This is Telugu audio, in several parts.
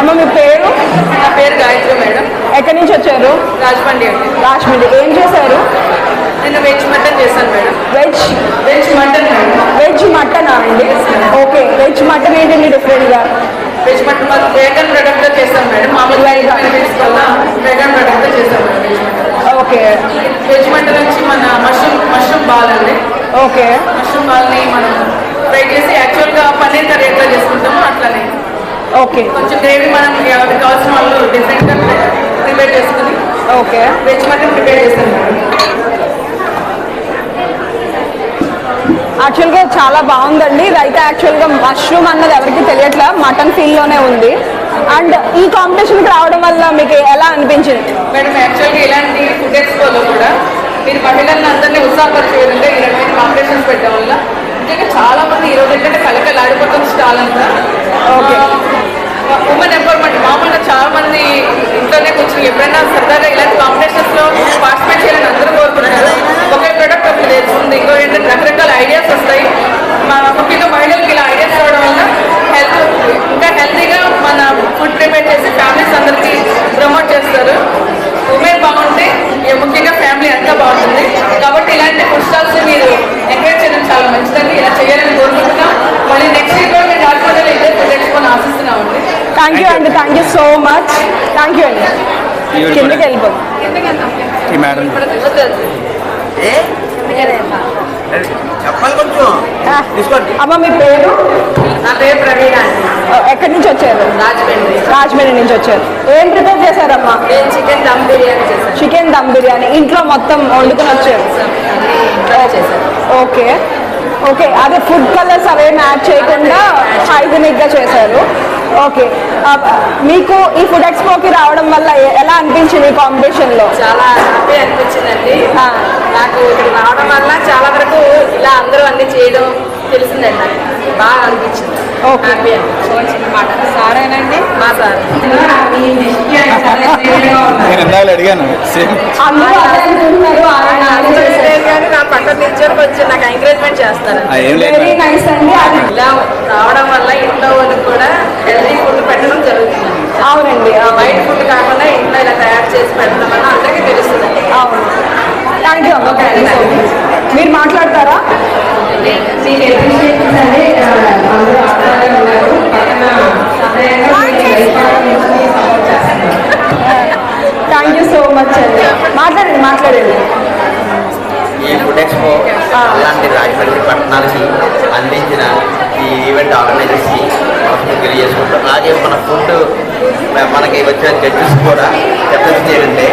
అమ్మ మీ పేరు? నా పేరు గాయత్రి మేడం. ఎక్కడి నుంచి వచ్చారు? రాజమండ్రి అండి. రాజమండ్రి. ఏం చేశారు? నేను వెజ్ మటన్ చేశాను మేడం. వెజ్ మటన్ వెజ్ మటనా అండి? ఓకే, వెజ్ మటన్ ఏంటండి డిఫరెంట్గా? వెజ్ మటన్ మాకు వేగన్ ప్రొడక్ట్తో చేస్తాం మేడం. మామూలుగా వేగన్ ప్రొడక్ట్తో చేస్తాం madam veg mutton. Okay. Veg mutton వచ్చి మన మష్రూమ్ బాల్ అండి. ఓకే. మష్రూమ్ బాల్ని మనం ఫ్రై చేసి యాక్చువల్గా పన్నీర్ కర్రీ ఎట్లా చేసుకుంటామో అట్లానే ఓకే కొంచెం గ్రేవీ మనం ఎవరికి కావాల్సిన వాళ్ళు డిఫరెంట్గా ప్రిపేర్ చేసుకుని ఓకే వెజ్ మటన్ ప్రిపేర్ చేస్తాం మేడం. యాక్చువల్గా చాలా బాగుందండి. ఇదైతే యాక్చువల్గా మష్రూమ్ అన్నది ఎవరికి తెలియట్లా, మటన్ ఫీల్లోనే ఉంది. అండ్ ఈ కాంపిటీషన్కి రావడం వల్ల మీకు ఎలా అనిపించింది? మేడం యాక్చువల్గా ఇలాంటి ఫుడ్ ఎక్స్పోలో కూడా మీరు మహిళలను అందరినీ ఉత్సాహపరిచే విధంగా ఇలాంటి కాంపిటీషన్స్ పెట్టడం వల్ల ముఖ్యంగా చాలా మంది ఈరోజు ఏంటంటే కలకలాడిపోతుంది స్టాల్ అంతా. ఓకే. ఉమెన్ ఎంపవర్మెంట్ మామూలుగా చాలా మంది ఇంట్లోనే కూర్చొని ఎప్పుడైనా సరదాగా ఇలాంటి కాంపిటీషన్స్లో పార్టిసిపేట్ చేయాలని అందరూ కోరుకుంటారు. ఒకే ప్రోడక్ట్ ఒకటి తెలుస్తుంది, ఇంకో ఏంటంటే రకరకాల ఐడియాస్ వస్తాయి. ముఖ్యంగా మహిళలకు ఇలా ఐడియాస్ రావడం వల్ల ఇంకా హెల్తీగా మన ఫుడ్ ప్రిపేర్ చేసి ఫ్యామిలీస్ అందరికీ ప్రమోట్ చేస్తారు. ఉమెన్ బాగుంటే ముఖ్యంగా ఫ్యామిలీ అంతా బాగుంటుంది. కాబట్టి ఇలాంటి ఫుడ్ స్టాల్స్ మీరు ఎంకరేజ్ చేయడం చాలా మంచిదండి. ఇలా చేయాలని కోరుకుంటున్నాం. మళ్ళీ నెక్స్ట్ వీక్ కూడా మేము రాజమండ్రిలో ఇదే ఫుడ్ ఎక్స్పోని ఆశిస్తున్నామండి. థ్యాంక్ యూ అండి, thank you so much. Thank you అండి. కిందకి వెళ్ళిపోతాం. చెప్పాలి కొంచెం. అమ్మ మీ పేరు? నా పేరు ప్రవీణ అండి. ఎక్కడి నుంచి వచ్చారు? రాజమండ్రి నుంచి వచ్చారు. ఏం ప్రిపేర్ చేశారమ్మా? నేను చికెన్ దమ్ బిర్యానీ చేశాను. చికెన్ దమ్ బిర్యానీ ఇంట్లో మొత్తం వండుకుని వచ్చారు? Okay okay. అదే ఫుడ్ కలర్స్ అవేం యాడ్ చేయకుండా హైజీనిక్గా చేశారు. ఓకే. మీకు ఈ ఫుడ్ ఎక్స్పోకి రావడం వల్ల ఎలా అనిపించింది ఈ కాంపిటీషన్లో? చాలా హ్యాపీ అనిపించిందండి. నాకు ఇక్కడ రావడం వల్ల చాలా వరకు ఇలా అందరూ అన్ని చేయడం తెలిసిందండి. నాకు బాగా అనిపించింది. హ్యాపీ అనిపించింది. మాట సారేనండి? మా సార్. అడిగాను నా పక్కన నిల్చొని వచ్చి నాకు ఎంకరేజ్మెంట్ చేస్తారు. ఇలా రావడం వల్ల ఇంట్లో వాళ్ళకి కూడా హెల్తీ ఫుడ్ పెట్టడం జరుగుతుంది. అవునండి. బయట ఫుడ్ కాకుండా ఇంట్లో ఇలా తయారు చేసి పెట్టడం వల్ల అందరికీ తెలుస్తుంది. అవును. థ్యాంక్ యూ అమ్మ. మీరు మాట్లాడతారా? థ్యాంక్ యూ సో మచ్ అండి. మాట్లాడండి. ఈ ఫుడ్ ఎక్స్పో అలాంటి రాజమండ్రి పట్టణానికి అందించిన ఈ ఈవెంట్ ఆర్గనైజర్స్కి మనకు తెలియజేసుకుంటాం. అలాగే మన ఫుడ్ మనకి వచ్చిన జడ్జెస్ కూడా చెప్పేది ఏంటంటే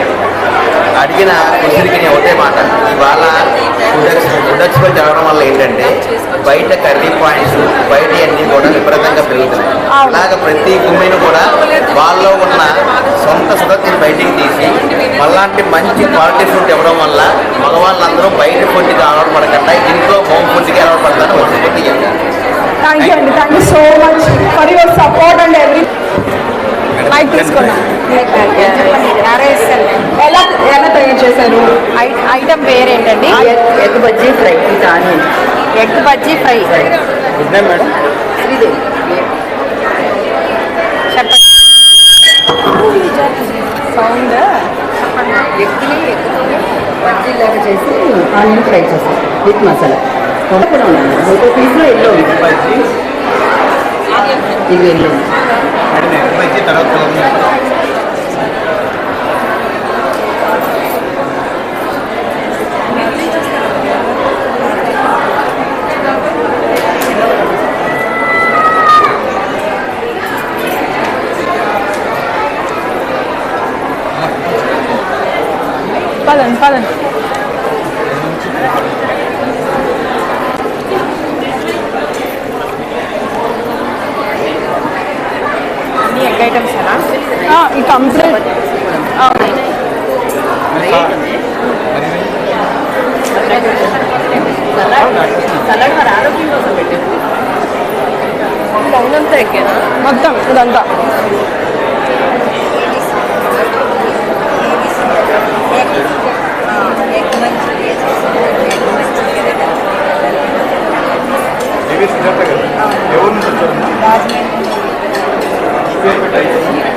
అడిగిన క్వశ్చన్కి ఒకటే మాట, ఇవాళ ఫుడ్ ఎక్స్పో జరగడం వల్ల ఏంటంటే బయట కర్రీ పాయింట్స్ బయట అన్నీ కూడా విపరీతంగా పెరుగుతున్నాయి. అలాగే ప్రతి ఉమెన్ కూడా వాళ్ళలో ఉన్న సొంత సురక్షని బయటికి తీసి అలాంటి మంచి క్వాలిటీ ఫుడ్ ఇవ్వడం వల్ల మగవాళ్ళందరూ బయట ఫుడ్కి అలవాటు పడకుండా ఇంట్లో హోమ్ ఫుడ్కి అలవాటు పడతారు. థ్యాంక్ యూ అండి. Thank you so much for your support and every. Mic తీసుకున్నాం. ఎలా తయారు చేశారు? ఐటమ్ పేరు ఏంటండి? Egg bajji fry. Egg bajji fry. Madam Sridevi. చెప్పండి. సౌండ్. ఎగ్ని బజ్జీలాగా చేసి ఆనియన్ ఫ్రై చేస్తాం విత్ మసాలా కూడా ఉన్నాను. ఒక పీస్లో ఎల్లో ఉంది. ఇది ఎల్లో తర్వాత పదండి. అన్ని ఎగ్ ఐటమ్స్ ఈ కంప్లీట్ సలాడ్ మరి ఆరోగ్యం కోసం పెట్టారు. అవునంతా ఎక్కేనా మొత్తం ఇదంతా? పేరు పెట్టారు